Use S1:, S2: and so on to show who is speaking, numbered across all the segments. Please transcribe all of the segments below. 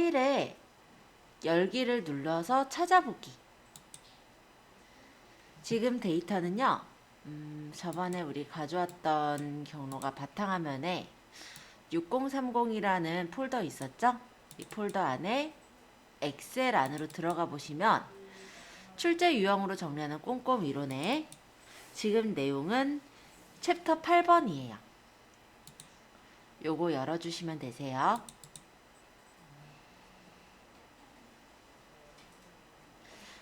S1: 파일에 열기를 눌러서 찾아보기. 지금 데이터는요, 저번에 우리 가져왔던 경로가 바탕화면에 6030이라는 폴더 있었죠? 이 폴더 안에 엑셀 안으로 들어가 보시면 출제 유형으로 정리하는 꼼꼼 이론에 지금 내용은 챕터 8번이에요. 요거 열어주시면 되세요.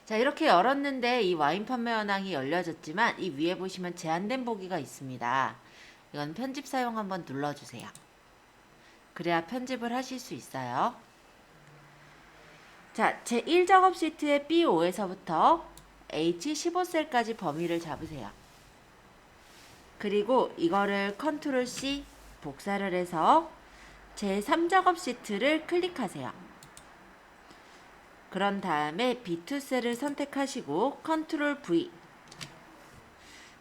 S1: 자, 이렇게 열었는데 이 와인 판매 현황이 열려졌지만 이 위에 보시면 제한된 보기가 있습니다. 이건 편집 사용 한번 눌러주세요. 그래야 편집을 하실 수 있어요. 자, 제1작업 시트의 B5에서부터 H15셀까지 범위를 잡으세요. 그리고 이거를 컨트롤 C 복사를 해서 제3작업 시트를 클릭하세요. 그런 다음에 B2셀을 선택하시고 컨트롤 V,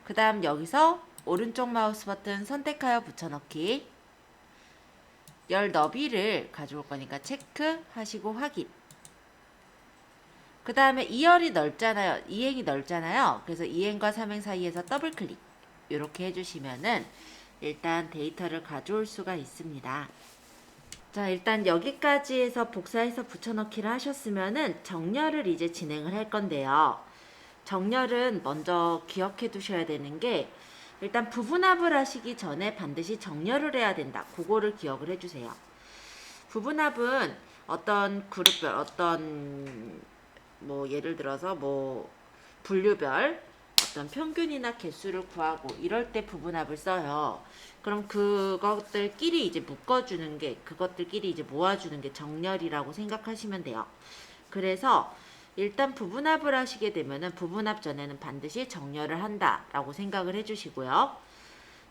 S1: 그 다음 여기서 오른쪽 마우스 버튼 선택하여 붙여넣기, 열 너비를 가져올 거니까 체크하시고 확인. 그 다음에 2열이 넓잖아요. 2행이 넓잖아요. 그래서 2행과 3행 사이에서 더블 클릭 이렇게 해주시면은 일단 데이터를 가져올 수가 있습니다. 자, 일단 여기까지 해서 복사해서 붙여넣기를 하셨으면은 정렬을 이제 진행을 할 건데요. 정렬은 먼저 기억해 두셔야 되는 게, 일단 부분합을 하시기 전에 반드시 정렬을 해야 된다. 그거를 기억을 해주세요. 부분합은 어떤 그룹별, 어떤 뭐 예를 들어서 뭐 분류별 어떤 평균이나 개수를 구하고 이럴 때 부분합을 써요. 그럼 그것들끼리 이제 묶어주는 게, 그것들끼리 이제 모아주는 게 정렬이라고 생각하시면 돼요. 그래서 일단 부분합을 하시게 되면은 부분합 전에는 반드시 정렬을 한다라고 생각을 해주시고요.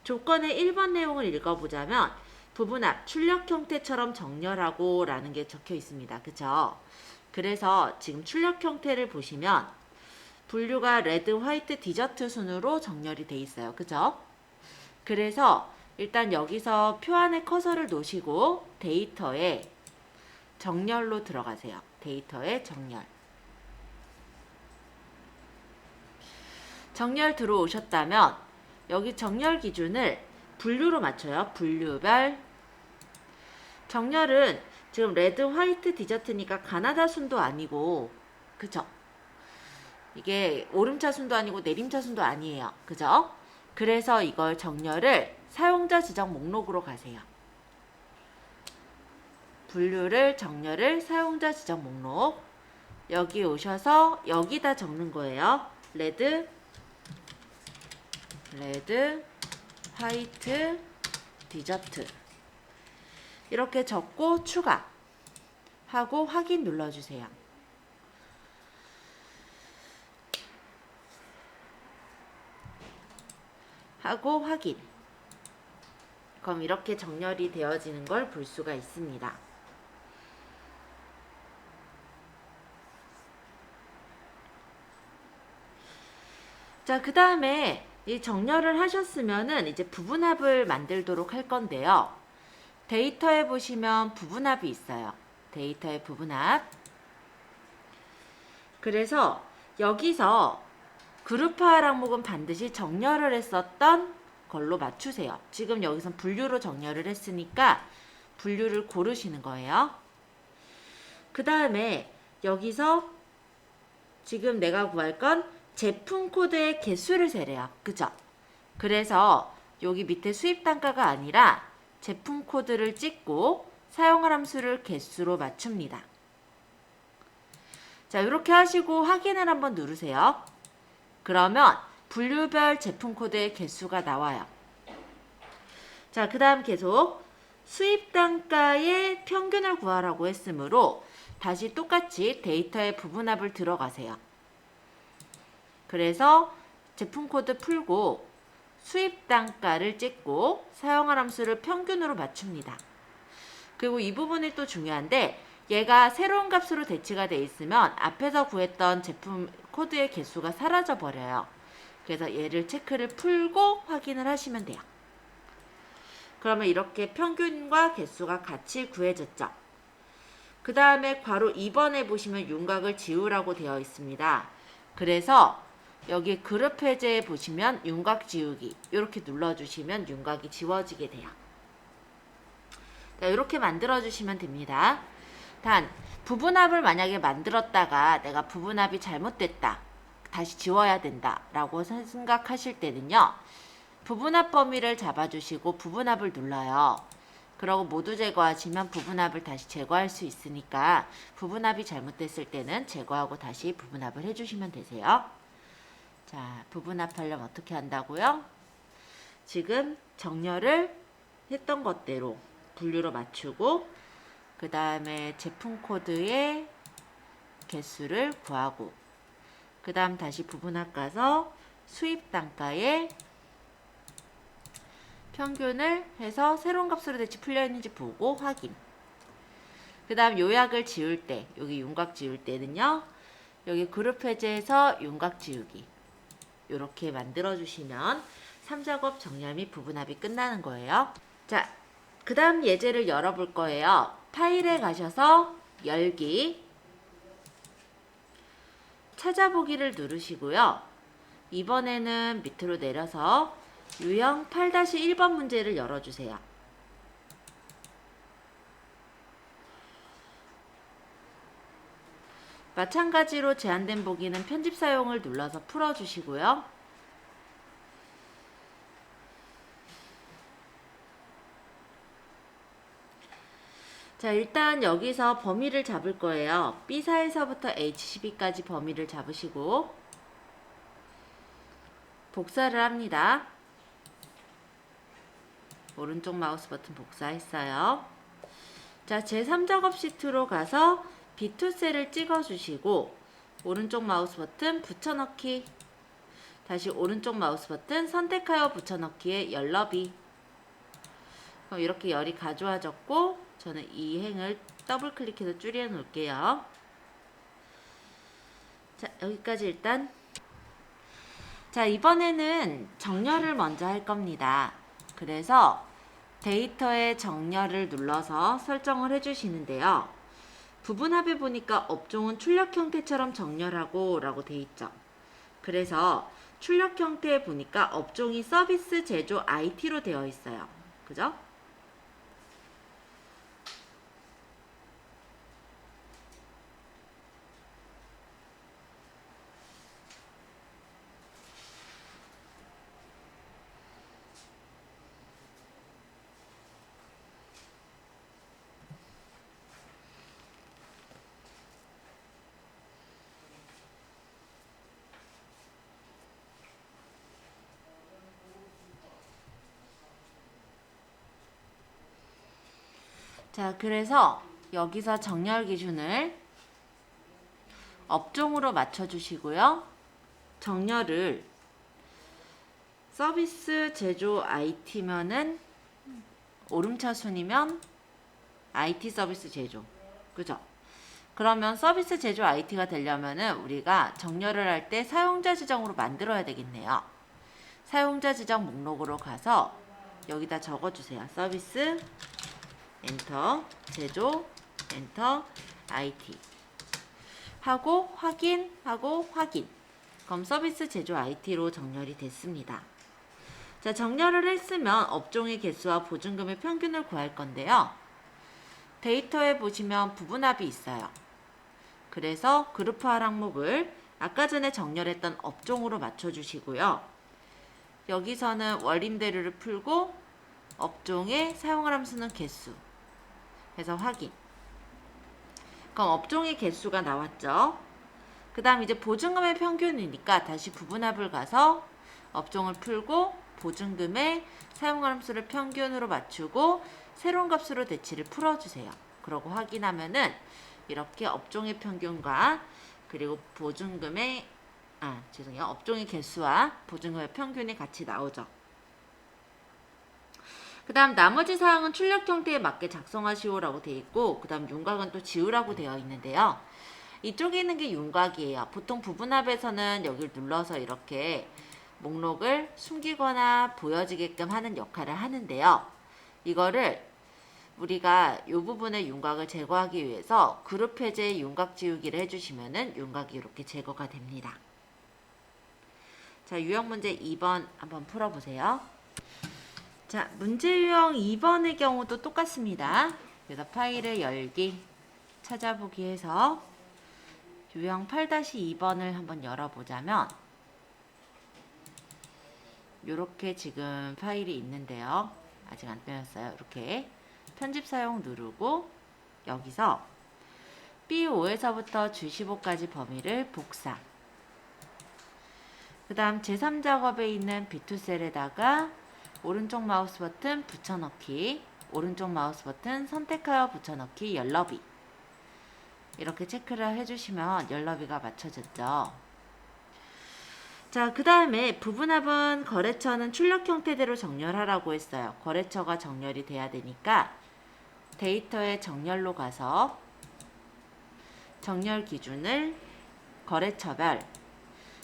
S1: 조건의 1번 내용을 읽어보자면 부분합, 출력 형태처럼 정렬하고 라는 게 적혀 있습니다. 그쵸? 그래서 지금 출력 형태를 보시면 분류가 레드, 화이트, 디저트 순으로 정렬이 돼 있어요. 그죠? 그래서 일단 여기서 표 안에 커서를 놓으시고 데이터에 정렬로 들어가세요. 데이터에 정렬. 정렬 들어오셨다면 여기 정렬 기준을 분류로 맞춰요. 분류별. 정렬은 지금 레드, 화이트, 디저트니까 가나다 순도 아니고, 그쵸? 이게 오름차 순도 아니고 내림차 순도 아니에요. 그죠? 그래서 이걸 정렬을 사용자 지정 목록으로 가세요. 분류를 정렬을 사용자 지정 목록. 여기 오셔서 여기다 적는 거예요. 레드, 화이트, 디저트. 이렇게 적고 추가 하고 확인 눌러주세요. 하고 확인. 그럼 이렇게 정렬이 되어지는 걸 볼 수가 있습니다. 자, 그 다음에 이 정렬을 하셨으면은 이제 부분합을 만들도록 할 건데요. 데이터에 보시면 부분합이 있어요. 데이터의 부분합. 그래서 여기서 그룹화 항목은 반드시 정렬을 했었던 걸로 맞추세요. 지금 여기선 분류로 정렬을 했으니까 분류를 고르시는 거예요. 그 다음에 여기서 지금 내가 구할 건 제품 코드의 개수를 세래요. 그죠? 그래서 여기 밑에 수입 단가가 아니라 제품 코드를 찍고 사용할 함수를 개수로 맞춥니다. 자, 이렇게 하시고 확인을 한번 누르세요. 그러면 분류별 제품 코드의 개수가 나와요. 자, 그 다음 계속 수입 단가의 평균을 구하라고 했으므로 다시 똑같이 데이터의 부분합을 들어가세요. 그래서 제품 코드 풀고 수입 단가를 찍고 사용할 함수를 평균으로 맞춥니다. 그리고 이 부분이 또 중요한데, 얘가 새로운 값으로 대치가 돼 있으면 앞에서 구했던 제품 코드의 개수가 사라져 버려요. 그래서 얘를 체크를 풀고 확인을 하시면 돼요. 그러면 이렇게 평균과 개수가 같이 구해졌죠. 그 다음에 괄호 2번에 보시면 윤곽을 지우라고 되어 있습니다. 그래서 여기 그룹 해제에 보시면 윤곽 지우기 이렇게 눌러주시면 윤곽이 지워지게 돼요. 자, 이렇게 만들어주시면 됩니다. 단 부분합을 만약에 만들었다가 내가 부분합이 잘못됐다, 다시 지워야 된다 라고 생각하실 때는요, 부분합 범위를 잡아주시고 부분합을 눌러요. 그러고 모두 제거하시면 부분합을 다시 제거할 수 있으니까 부분합이 잘못됐을 때는 제거하고 다시 부분합을 해주시면 되세요. 자, 부분합하려면 어떻게 한다고요? 지금 정렬을 했던 것대로 분류로 맞추고 그 다음에 제품 코드의 개수를 구하고 그 다음 다시 부분합 가서 수입 단가에 평균을 해서 새로운 값으로 대체 풀려있는지 보고 확인. 그 다음 요약을 지울 때, 여기 윤곽 지울 때는요, 여기 그룹 해제에서 윤곽 지우기 이렇게 만들어 주시면 3작업 정렬 및 부분합이 끝나는 거예요. 자, 그 다음 예제를 열어볼 거예요. 파일에 가셔서 열기, 찾아보기를 누르시고요. 이번에는 밑으로 내려서 유형 8-1번 문제를 열어주세요. 마찬가지로 제한된 보기는 편집 사용을 눌러서 풀어주시고요. 자, 일단 여기서 범위를 잡을 거예요. B4에서부터 H12까지 범위를 잡으시고 복사를 합니다. 오른쪽 마우스 버튼 복사했어요. 자, 제3작업 시트로 가서 B2셀을 찍어주시고 오른쪽 마우스 버튼 붙여넣기, 다시 오른쪽 마우스 버튼 선택하여 붙여넣기에 열너비. 그럼 이렇게 열이 가져와졌고 저는 이 행을 더블 클릭해서 줄여 놓을게요. 자, 여기까지 일단. 자, 이번에는 정렬을 먼저 할 겁니다. 그래서 데이터의 정렬을 눌러서 설정을 해주시는데요. 부분합에 보니까 업종은 출력 형태처럼 정렬하고 라고 돼 있죠. 그래서 출력 형태에 보니까 업종이 서비스, 제조, IT로 되어 있어요. 그죠? 자, 그래서 여기서 정렬 기준을 업종으로 맞춰주시고요. 정렬을 서비스, 제조, IT면은 오름차순이면 IT 서비스 제조. 그죠? 그러면 서비스, 제조, IT가 되려면은 우리가 정렬을 할 때 사용자 지정으로 만들어야 되겠네요. 사용자 지정 목록으로 가서 여기다 적어주세요. 서비스, 엔터, 제조, 엔터, IT 하고 확인하고 확인. 그럼 서비스, 제조, IT로 정렬이 됐습니다. 자, 정렬을 했으면 업종의 개수와 보증금의 평균을 구할 건데요. 데이터에 보시면 부분합이 있어요. 그래서 그룹화 항목을 아까 전에 정렬했던 업종으로 맞춰주시고요. 여기서는 원림대류를 풀고 업종에 사용할 함수는 개수 해서 확인. 그럼 업종의 개수가 나왔죠. 그 다음 이제 보증금의 평균이니까 다시 부분합을 가서 업종을 풀고 보증금의 사용할 함수를 평균으로 맞추고 새로운 값으로 대치를 풀어주세요. 그러고 확인하면은 이렇게 업종의 평균과 그리고 보증금의 업종의 개수와 보증금의 평균이 같이 나오죠. 그 다음 나머지 사항은 출력 형태에 맞게 작성하시오라고 되어 있고 그 다음 윤곽은 또 지우라고 되어 있는데요. 이쪽에 있는 게 윤곽이에요. 보통 부분합에서는 여기를 눌러서 이렇게 목록을 숨기거나 보여지게끔 하는 역할을 하는데요. 이거를 우리가 이 부분의 윤곽을 제거하기 위해서 그룹 해제 윤곽 지우기를 해주시면은 윤곽이 이렇게 제거가 됩니다. 자, 유형 문제 2번 한번 풀어보세요. 자, 문제 유형 2번의 경우도 똑같습니다. 그래서 파일을 열기, 찾아보기 해서 유형 8-2번을 한번 열어보자면 이렇게 지금 파일이 있는데요. 아직 안 떼었어요. 이렇게 편집 사용 누르고 여기서 B5에서부터 G15까지 범위를 복사. 그 다음 제3작업에 있는 B2 셀에다가 오른쪽 마우스 버튼 붙여넣기, 오른쪽 마우스 버튼 선택하여 붙여넣기, 열너비. 이렇게 체크를 해주시면 열너비가 맞춰졌죠. 자, 그 다음에 부분합은 거래처는 출력 형태대로 정렬하라고 했어요. 거래처가 정렬이 돼야 되니까 데이터의 정렬로 가서 정렬 기준을 거래처별,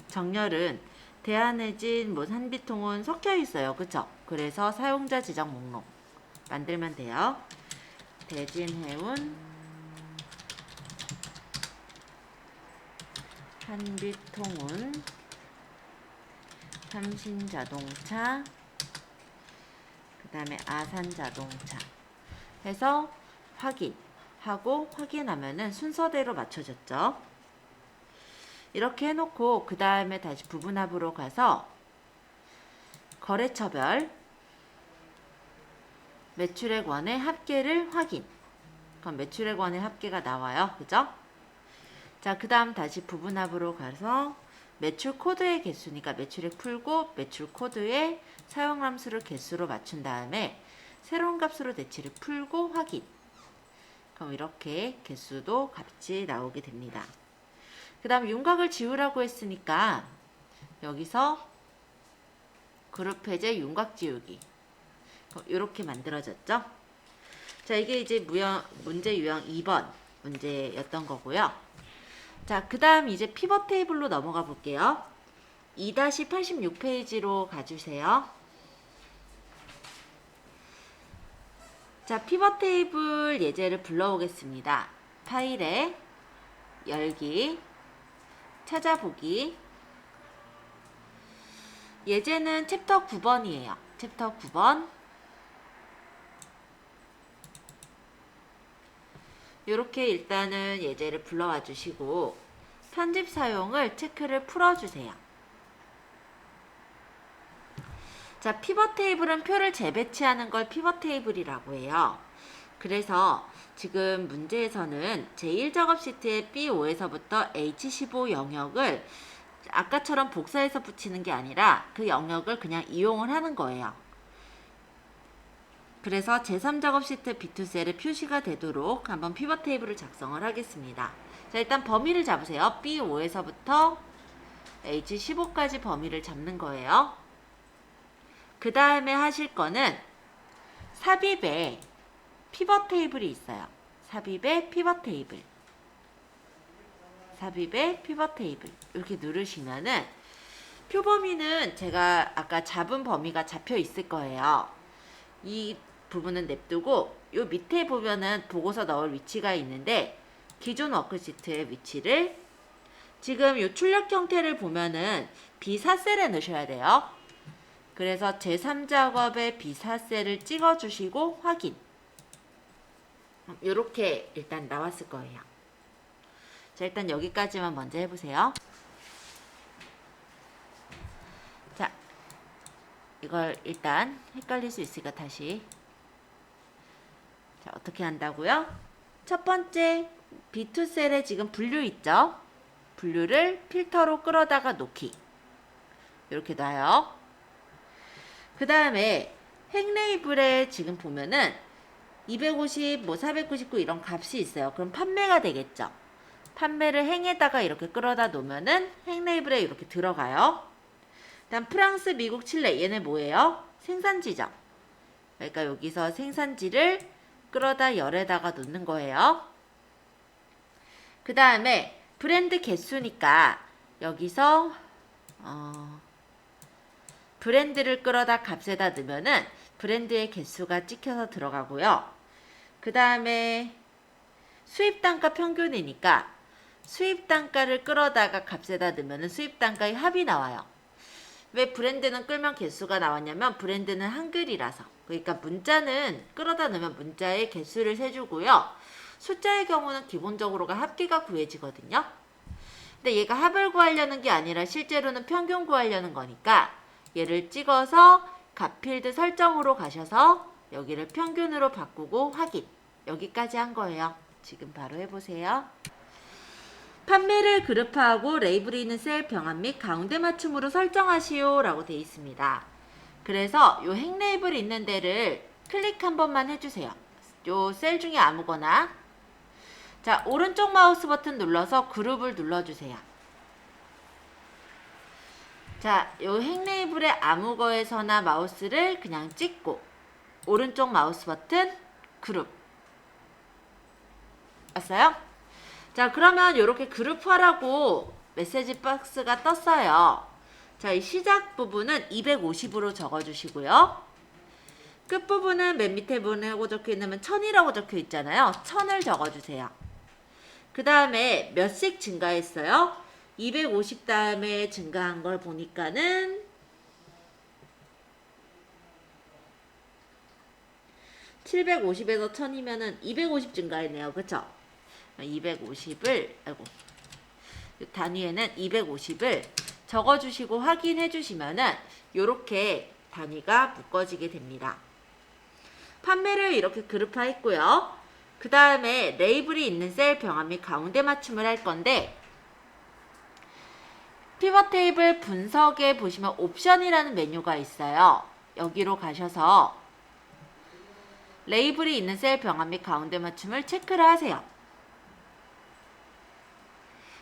S1: 정렬은 대한해진, 한비통은 섞여 있어요. 그쵸? 그래서 사용자 지정 목록 만들면 돼요. 대진해운, 한비통운, 삼신자동차, 그 다음에 아산자동차 해서 확인하고 확인하면은 순서대로 맞춰졌죠. 이렇게 해놓고 그 다음에 다시 부분합으로 가서 거래처별 매출액원의 합계를 확인. 그럼 매출액원의 합계가 나와요. 그죠? 자, 그 다음 다시 부분합으로 가서 매출 코드의 개수니까 매출액 풀고 매출 코드의 사용함수를 개수로 맞춘 다음에 새로운 값으로 대치를 풀고 확인. 그럼 이렇게 개수도 같이 나오게 됩니다. 그 다음 윤곽을 지우라고 했으니까 여기서 그룹 해제 윤곽 지우기. 이렇게 만들어졌죠? 자, 이게 이제 문제 유형 2번 문제였던 거고요. 자, 그 다음 이제 피벗 테이블로 넘어가 볼게요. 2-86페이지로 가주세요. 자, 피벗 테이블 예제를 불러오겠습니다. 파일에 열기, 찾아보기. 예제는 챕터 9번이에요. 챕터 9번. 이렇게 일단은 예제를 불러와 주시고 편집 사용을 체크를 풀어주세요. 자, 피벗 테이블은 표를 재배치하는 걸 피벗 테이블이라고 해요. 그래서 지금 문제에서는 제1작업 시트의 B5에서부터 H15 영역을 아까처럼 복사해서 붙이는 게 아니라 그 영역을 그냥 이용을 하는 거예요. 그래서 제3작업 시트 B2 셀에 표시가 되도록 한번 피벗 테이블을 작성을 하겠습니다. 자, 일단 범위를 잡으세요. B5에서부터 H15까지 범위를 잡는 거예요. 그 다음에 하실 거는 삽입에 피벗 테이블이 있어요. 삽입에 피벗 테이블. 삽입에 피벗 테이블. 이렇게 누르시면은 표 범위는 제가 아까 잡은 범위가 잡혀 있을 거예요. 이 부분은 냅두고 요 밑에 보면은 보고서 넣을 위치가 있는데 기존 워크시트의 위치를 지금 요 출력 형태를 보면은 B4셀에 넣으셔야 돼요. 그래서 제3작업의 B4셀을 찍어주시고 확인. 이렇게 일단 나왔을 거예요. 자, 일단 여기까지만 먼저 해보세요. 자, 이걸 일단 헷갈릴 수 있으니까 다시. 자, 어떻게 한다고요? 첫 번째 B2 셀에 지금 분류 있죠? 분류를 필터로 끌어다가 놓기. 이렇게 놔요. 그 다음에 행 레이블에 지금 보면은 250, 499 이런 값이 있어요. 그럼 판매가 되겠죠? 판매를 행에다가 이렇게 끌어다 놓으면은 행 레이블에 이렇게 들어가요. 다음 프랑스, 미국, 칠레 얘네 뭐예요? 생산지죠. 그러니까 여기서 생산지를 끌어다 열에다가 놓는 거예요. 그 다음에 브랜드 개수니까 여기서 브랜드를 끌어다 값에다 넣으면은 브랜드의 개수가 찍혀서 들어가고요. 그 다음에 수입단가 평균이니까 수입단가를 끌어다가 값에다 넣으면 수입단가의 합이 나와요. 왜 브랜드는 끌면 개수가 나왔냐면 브랜드는 한글이라서. 그러니까 문자는 끌어다 넣으면 문자의 개수를 세주고요. 숫자의 경우는 기본적으로가 합계가 구해지거든요. 근데 얘가 합을 구하려는 게 아니라 실제로는 평균 구하려는 거니까 얘를 찍어서 값 필드 설정으로 가셔서 여기를 평균으로 바꾸고 확인. 여기까지 한 거예요. 지금 바로 해보세요. 판매를 그룹화하고 레이블이 있는 셀 병합 및 가운데 맞춤으로 설정하시오 라고 되어 있습니다. 그래서 요 행 레이블이 있는 데를 클릭 한 번만 해주세요. 요 셀 중에 아무거나. 자, 오른쪽 마우스 버튼 눌러서 그룹을 눌러주세요. 자, 요 행 레이블의 아무 거에서나 마우스를 그냥 찍고 오른쪽 마우스 버튼 그룹. 왔어요? 자, 그러면 이렇게 그룹화라고 메시지 박스가 떴어요. 자, 이 시작 부분은 250으로 적어주시고요. 끝부분은 맨 밑에 뭐라고 적혀 있냐면 1000이라고 적혀 있잖아요. 1000을 적어주세요. 그 다음에 몇씩 증가했어요? 250 다음에 증가한 걸 보니까는 750에서 1000이면은 250 증가했네요. 그쵸? 250을, 아이고, 단위에는 250을 적어주시고 확인해 주시면은 요렇게 단위가 묶어지게 됩니다. 판매를 이렇게 그룹화했고요. 그 다음에 레이블이 있는 셀 병합 및 가운데 맞춤을 할 건데 피벗 테이블 분석에 보시면 옵션이라는 메뉴가 있어요. 여기로 가셔서 레이블이 있는 셀 병합 및 가운데 맞춤을 체크를 하세요.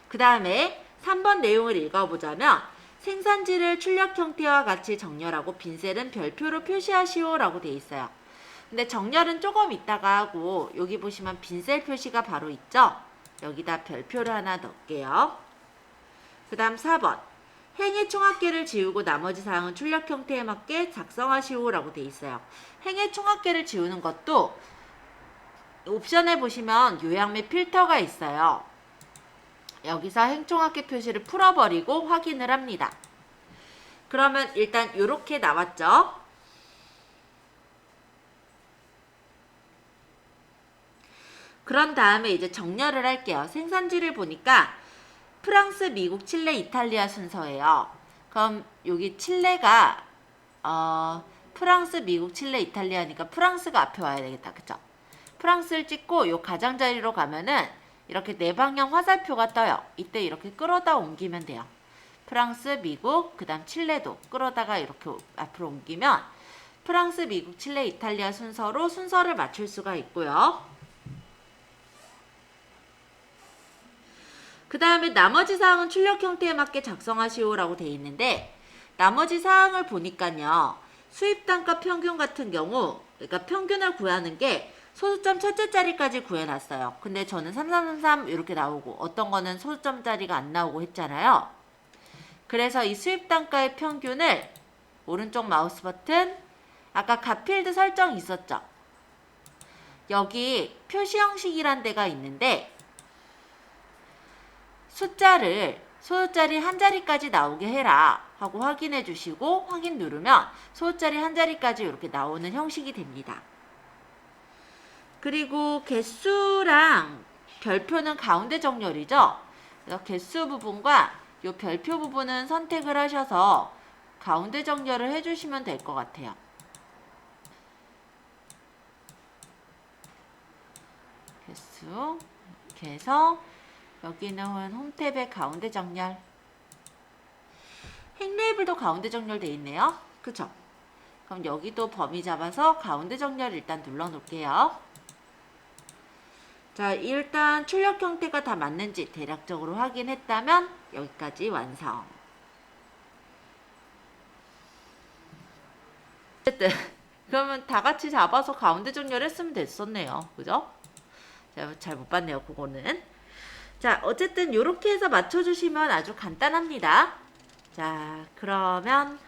S1: 그 다음에 3번 내용을 읽어보자면 생산지를 출력 형태와 같이 정렬하고 빈 셀은 별표로 표시하시오 라고 되어 있어요. 근데 정렬은 조금 있다가 하고 여기 보시면 빈 셀 표시가 바로 있죠? 여기다 별표를 하나 넣을게요. 그 다음 4번 행의 총합계를 지우고 나머지 사항은 출력 형태에 맞게 작성하시오 라고 되어 있어요. 행의 총합계를 지우는 것도 옵션에 보시면 요약 및 필터가 있어요. 여기서 행총합계 표시를 풀어버리고 확인을 합니다. 그러면 일단 이렇게 나왔죠? 그런 다음에 이제 정렬을 할게요. 생산지를 보니까 프랑스, 미국, 칠레, 이탈리아 순서예요. 그럼 여기 칠레가 프랑스, 미국, 칠레, 이탈리아니까 프랑스가 앞에 와야 되겠다. 그쵸? 프랑스를 찍고 요 가장자리로 가면은 이렇게 네 방향 화살표가 떠요. 이때 이렇게 끌어다 옮기면 돼요. 프랑스, 미국, 그 다음 칠레도 끌어다가 이렇게 앞으로 옮기면 프랑스, 미국, 칠레, 이탈리아 순서로 순서를 맞출 수가 있고요. 그 다음에 나머지 사항은 출력 형태에 맞게 작성하시오 라고 되어 있는데 나머지 사항을 보니까요. 수입단가 평균 같은 경우 그러니까 평균을 구하는 게 소수점 첫째 자리까지 구해놨어요. 근데 저는 3333 이렇게 나오고 어떤 거는 소수점 자리가 안 나오고 했잖아요. 그래서 이 수입단가의 평균을 오른쪽 마우스 버튼 아까 값 필드 설정 있었죠? 여기 표시 형식이란 데가 있는데 숫자를 소수자리 한 자리까지 나오게 해라 하고 확인해 주시고 확인 누르면 소수자리 한 자리까지 이렇게 나오는 형식이 됩니다. 그리고 개수랑 별표는 가운데 정렬이죠. 그래서 개수 부분과 이 별표 부분은 선택을 하셔서 가운데 정렬을 해주시면 될 것 같아요. 개수 이렇게 해서 여기는 홈탭의 가운데 정렬. 행 레이블도 가운데 정렬되어 있네요. 그쵸? 그럼 여기도 범위 잡아서 가운데 정렬 일단 눌러 놓을게요. 자, 일단 출력 형태가 다 맞는지 대략적으로 확인했다면 여기까지 완성. 어쨌든 그러면 다 같이 잡아서 가운데 정렬했으면 됐었네요. 그죠? 잘 못 봤네요. 그거는. 자, 어쨌든 이렇게 해서 맞춰주시면 아주 간단합니다. 자, 그러면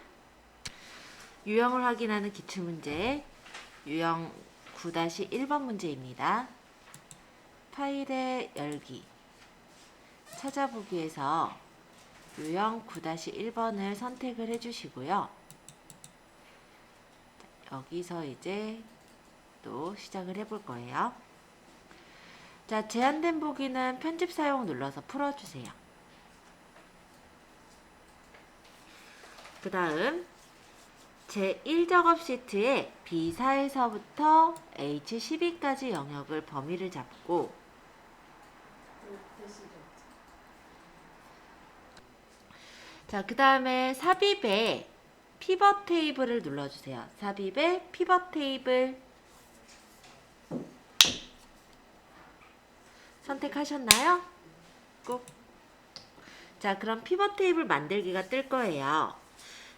S1: 유형을 확인하는 기출문제 유형 9-1번 문제입니다. 파일의 열기 찾아보기에서 유형 9-1번을 선택을 해주시고요. 여기서 이제 또 시작을 해볼 거예요. 자, 제한된 보기는 편집 사용 눌러서 풀어주세요. 그 다음 제1작업 시트에 B4에서부터 H12까지 영역을 범위를 잡고 자, 그 다음에 삽입에 피벗 테이블을 눌러주세요. 삽입에 피벗 테이블 선택하셨나요? 꼭. 자, 그럼 피벗 테이블 만들기가 뜰 거예요.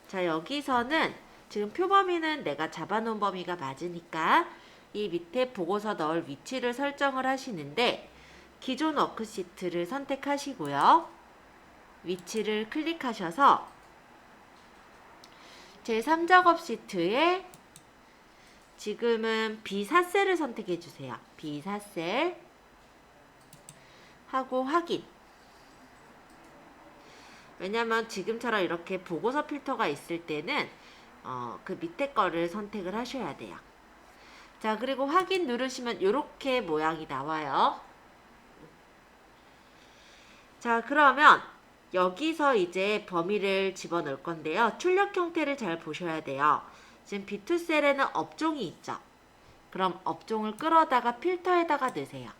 S1: 자, 여기서는 지금 표 범위는 내가 잡아놓은 범위가 맞으니까 이 밑에 보고서 넣을 위치를 설정을 하시는데 기존 워크시트를 선택하시고요. 위치를 클릭하셔서 제3작업 시트에 지금은 B4셀을 선택해 주세요. B4셀 하고 확인. 왜냐면 지금처럼 이렇게 보고서 필터가 있을 때는 그 밑에 거를 선택을 하셔야 돼요. 자, 그리고 확인 누르시면 이렇게 모양이 나와요. 자, 그러면 여기서 이제 범위를 집어넣을 건데요. 출력 형태를 잘 보셔야 돼요. 지금 B2셀에는 업종이 있죠. 그럼 업종을 끌어다가 필터에다가 넣으세요.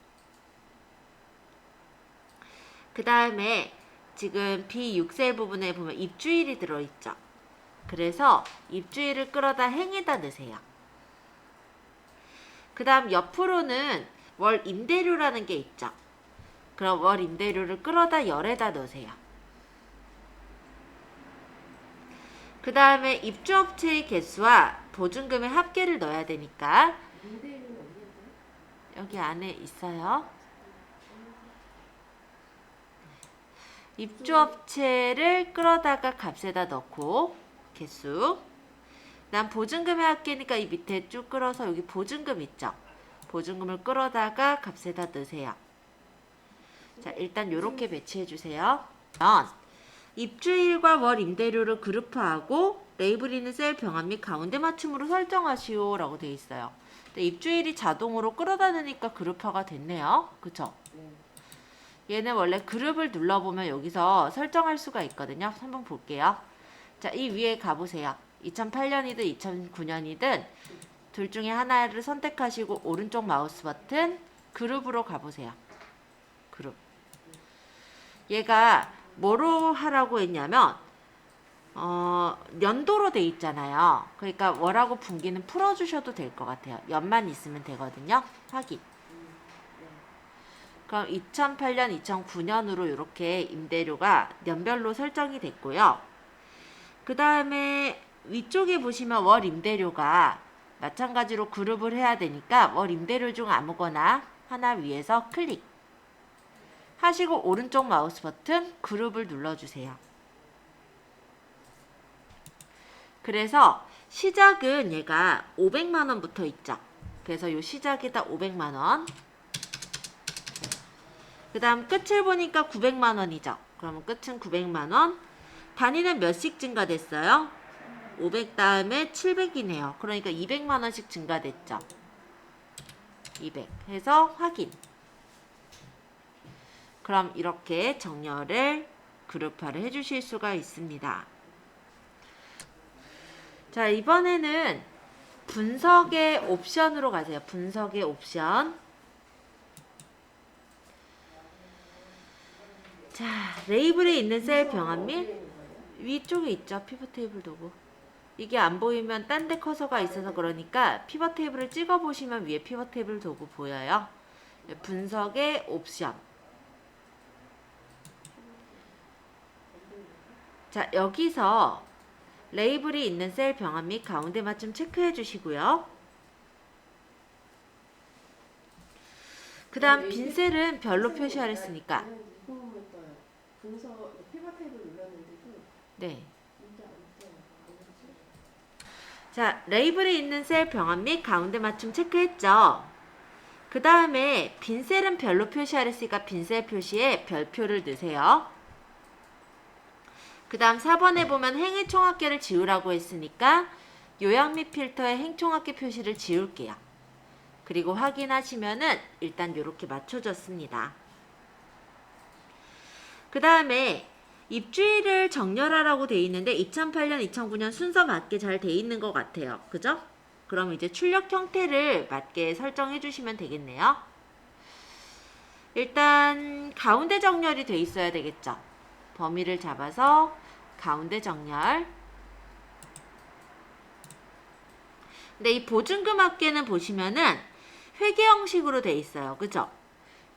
S1: 그 다음에 지금 B6셀 부분에 보면 입주일이 들어있죠. 그래서 입주일을 끌어다 행에다 넣으세요. 그 다음 옆으로는 월 임대료라는 게 있죠. 그럼 월 임대료를 끌어다 열에다 넣으세요. 그 다음에 입주업체의 개수와 보증금의 합계를 넣어야 되니까 여기 안에 있어요. 입주업체를 끌어다가 값에다 넣고 개수. 난 보증금의 합계니까 이 밑에 쭉 끌어서 여기 보증금 있죠. 보증금을 끌어다가 값에다 넣으세요. 자, 일단 이렇게 배치해 주세요. 입주일과 월 임대료를 그룹화하고 레이블 있는 셀 병합 및 가운데 맞춤으로 설정하시오 라고 되어 있어요. 근데 입주일이 자동으로 끌어다 넣으니까 그룹화가 됐네요. 그쵸? 얘는 원래 그룹을 눌러보면 여기서 설정할 수가 있거든요. 한번 볼게요. 자, 이 위에 가보세요. 2008년이든 2009년이든 둘 중에 하나를 선택하시고 오른쪽 마우스 버튼 그룹으로 가보세요. 그룹. 얘가 뭐로 하라고 했냐면 연도로 돼 있잖아요. 그러니까 월하고 분기는 풀어주셔도 될 것 같아요. 연만 있으면 되거든요. 확인. 그럼 2008년, 2009년으로 이렇게 임대료가 년별로 설정이 됐고요. 그 다음에 위쪽에 보시면 월 임대료가 마찬가지로 그룹을 해야 되니까 월 임대료 중 아무거나 하나 위에서 클릭 하시고 오른쪽 마우스 버튼 그룹을 눌러주세요. 그래서 시작은 얘가 500만원부터 있죠. 그래서 이 시작에다 500만원. 그 다음 끝을 보니까 900만원이죠. 그러면 끝은 900만원. 단위는 몇씩 증가됐어요? 500 다음에 700이네요. 그러니까 200만원씩 증가됐죠. 200 해서 확인. 그럼 이렇게 정렬을 그룹화를 해주실 수가 있습니다. 자, 이번에는 분석의 옵션으로 가세요. 분석의 옵션. 자, 레이블에 있는 셀 병합 및 위쪽에 있죠. 피벗 테이블 도구. 이게 안 보이면 딴 데 커서가 있어서 그러니까 피벗 테이블을 찍어 보시면 위에 피벗 테이블 도구 보여요. 분석의 옵션. 자, 여기서 레이블이 있는 셀 병합 및 가운데 맞춤 체크해 주시고요. 그 다음 빈 셀은 별로 표시하랬으니까
S2: 분석 피벗 테이블 눌렀는데도
S1: 네. 자, 레이블이 있는 셀 병합 및 가운데 맞춤 체크했죠. 그 다음에 빈 셀은 별로 표시하랬으니까 빈 셀 표시에 별표를 넣으세요. 그 다음 4번에 보면 행의 총합계를 지우라고 했으니까 요약 및 필터에 행 총합계 표시를 지울게요. 그리고 확인하시면은 일단 이렇게 맞춰졌습니다. 그 다음에 입주일을 정렬하라고 돼 있는데 2008년, 2009년 순서 맞게 잘 돼 있는 것 같아요. 그죠? 그럼 이제 출력 형태를 맞게 설정해 주시면 되겠네요. 일단 가운데 정렬이 돼 있어야 되겠죠. 범위를 잡아서 가운데 정렬. 근데 이 보증금 합계는 보시면은 회계 형식으로 돼 있어요. 그죠?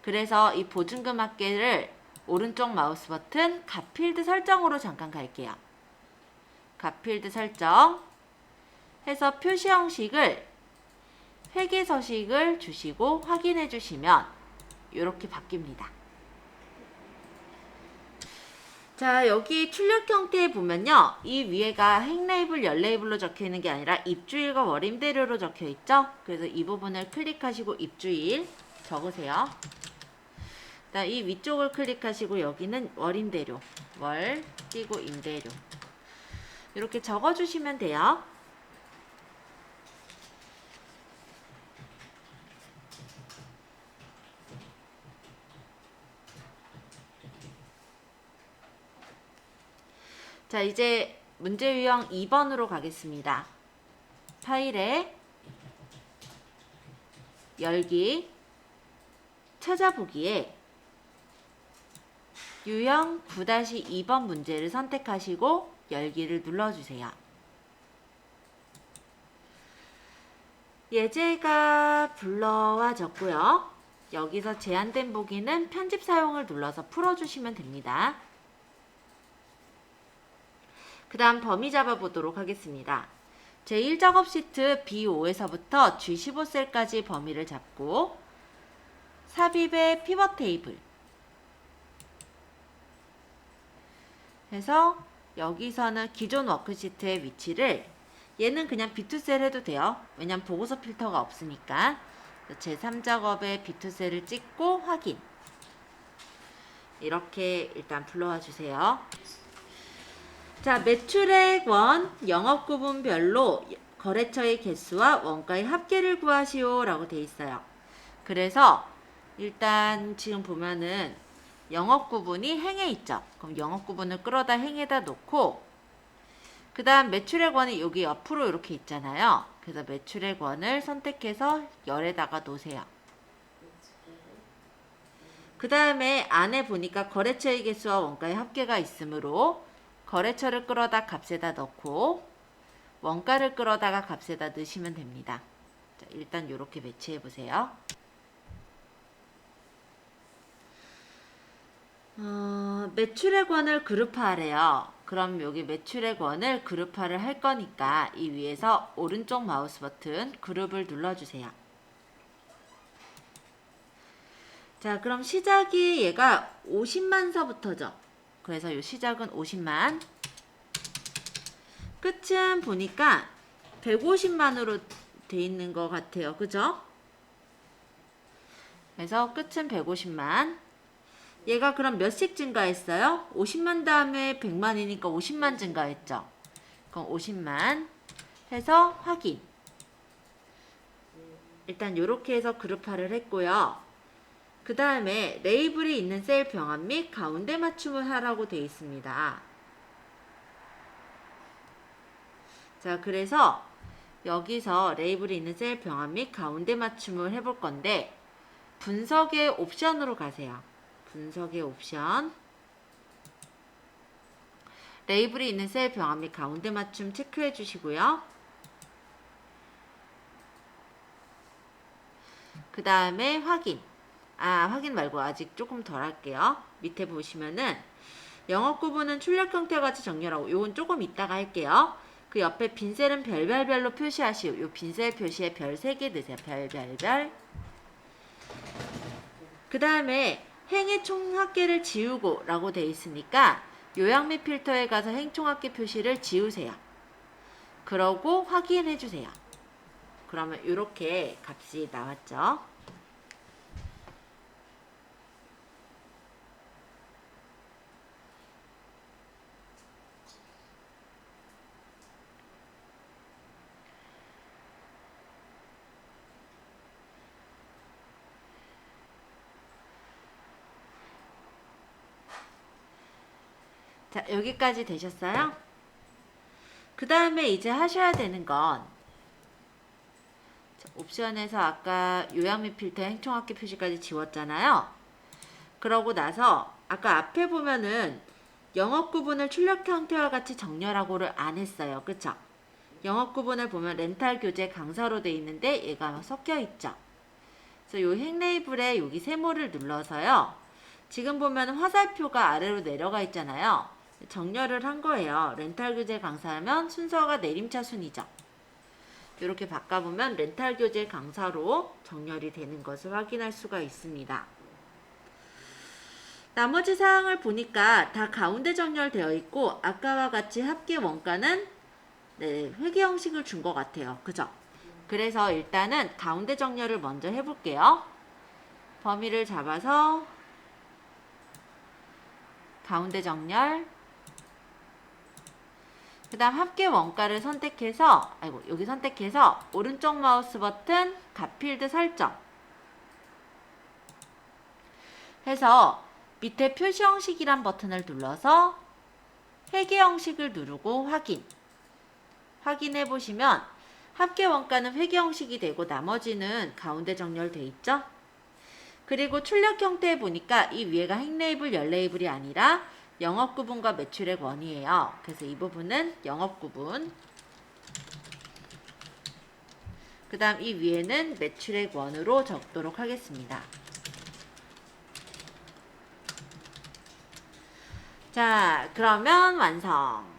S1: 그래서 이 보증금 합계를 오른쪽 마우스 버튼 값필드 설정으로 잠깐 갈게요. 값필드 설정 해서 표시 형식을 회계 서식을 주시고 확인해 주시면 이렇게 바뀝니다. 자, 여기 출력 형태에 보면요. 이 위에가 행 레이블, 열 레이블로 적혀 있는 게 아니라 입주일과 월임대료로 적혀 있죠. 그래서 이 부분을 클릭하시고 입주일 적으세요. 그다음 이 위쪽을 클릭하시고 여기는 월임대료, 월 띄고 임대료 이렇게 적어주시면 돼요. 자, 이제 문제 유형 2번으로 가겠습니다. 파일에 열기, 찾아보기에 유형 9-2번 문제를 선택하시고 열기를 눌러주세요. 예제가 불러와졌고요. 여기서 제한된 보기는 편집 사용을 눌러서 풀어주시면 됩니다. 그 다음 범위 잡아보도록 하겠습니다. 제1작업 시트 B5에서부터 G15셀까지 범위를 잡고 삽입의 피벗 테이블 해서 여기서는 기존 워크시트의 위치를 얘는 그냥 B2셀 해도 돼요. 왜냐면 보고서 필터가 없으니까. 제3작업에 B2셀을 찍고 확인. 이렇게 일단 불러와 주세요. 자, 매출액 원, 영업구분별로 거래처의 개수와 원가의 합계를 구하시오 라고 돼 있어요. 그래서 일단 지금 보면은 영업구분이 행에 있죠. 그럼 영업구분을 끌어다 행에다 놓고 그 다음 매출액 원이 여기 옆으로 이렇게 있잖아요. 그래서 매출액 원을 선택해서 열에다가 놓으세요. 그 다음에 안에 보니까 거래처의 개수와 원가의 합계가 있으므로 거래처를 끌어다 값에다 넣고 원가를 끌어다가 값에다 넣으시면 됩니다. 자, 일단 이렇게 배치해 보세요. 매출액 원을 그룹화하래요. 그럼 여기 매출액 원을 그룹화를 할 거니까 이 위에서 오른쪽 마우스 버튼 그룹을 눌러주세요. 자, 그럼 시작이 얘가 50만서부터죠. 그래서 이 시작은 50만. 끝은 보니까 150만으로 돼 있는 것 같아요. 그죠? 그래서 끝은 150만. 얘가 그럼 몇씩 증가했어요? 50만 다음에 100만이니까 50만 증가했죠. 그럼 50만 해서 확인. 일단 이렇게 해서 그룹화를 했고요. 그 다음에 레이블이 있는 셀 병합 및 가운데 맞춤을 하라고 되어 있습니다. 자, 그래서 여기서 레이블이 있는 셀 병합 및 가운데 맞춤을 해볼 건데 분석의 옵션으로 가세요. 분석의 옵션. 레이블이 있는 셀 병합 및 가운데 맞춤 체크해 주시고요. 그 다음에 확인. 확인 말고 아직 조금 덜 할게요. 밑에 보시면은 영업 구분은 출력 형태와 같이 정렬하고 요건 조금 이따가 할게요. 그 옆에 빈셀은 별별별로 표시하시오. 요 빈셀 표시에 별 3개 넣으세요. 별별별. 그 다음에 행의 총합계를 지우고 라고 되어 있으니까 요약 및 필터에 가서 행 총합계 표시를 지우세요. 그러고 확인해 주세요. 그러면 이렇게 값이 나왔죠. 자, 여기까지 되셨어요? 그 다음에 이제 하셔야 되는 건 옵션에서 아까 요약 및 필터 행총합계 표시까지 지웠잖아요. 그러고 나서 아까 앞에 보면은 영업 구분을 출력 형태와 같이 정렬하고를 안 했어요. 그쵸? 영업 구분을 보면 렌탈 교재 강사로 돼 있는데 얘가 섞여 있죠. 그래서 요 행 레이블에 여기 세모를 눌러서요. 지금 보면 화살표가 아래로 내려가 있잖아요. 정렬을 한 거예요. 렌탈 교재 강사하면 순서가 내림차 순이죠. 이렇게 바꿔보면 렌탈 교재 강사로 정렬이 되는 것을 확인할 수가 있습니다. 나머지 사항을 보니까 다 가운데 정렬되어 있고 아까와 같이 합계 원가는 회계 형식을 준 것 같아요. 그죠? 그래서 일단은 가운데 정렬을 먼저 해볼게요. 범위를 잡아서 가운데 정렬, 그 다음 합계 원가를 선택해서 여기 선택해서 오른쪽 마우스 버튼 값필드 설정 해서 밑에 표시 형식이란 버튼을 눌러서 회계 형식을 누르고 확인해 보시면 합계 원가는 회계 형식이 되고 나머지는 가운데 정렬돼 있죠. 그리고 출력 형태 보니까 이 위에가 행 레이블, 열 레이블이 아니라 영업 구분과 매출액 원이에요. 그래서 이 부분은 영업 구분. 그 다음 이 위에는 매출액 원으로 적도록 하겠습니다. 자, 그러면 완성.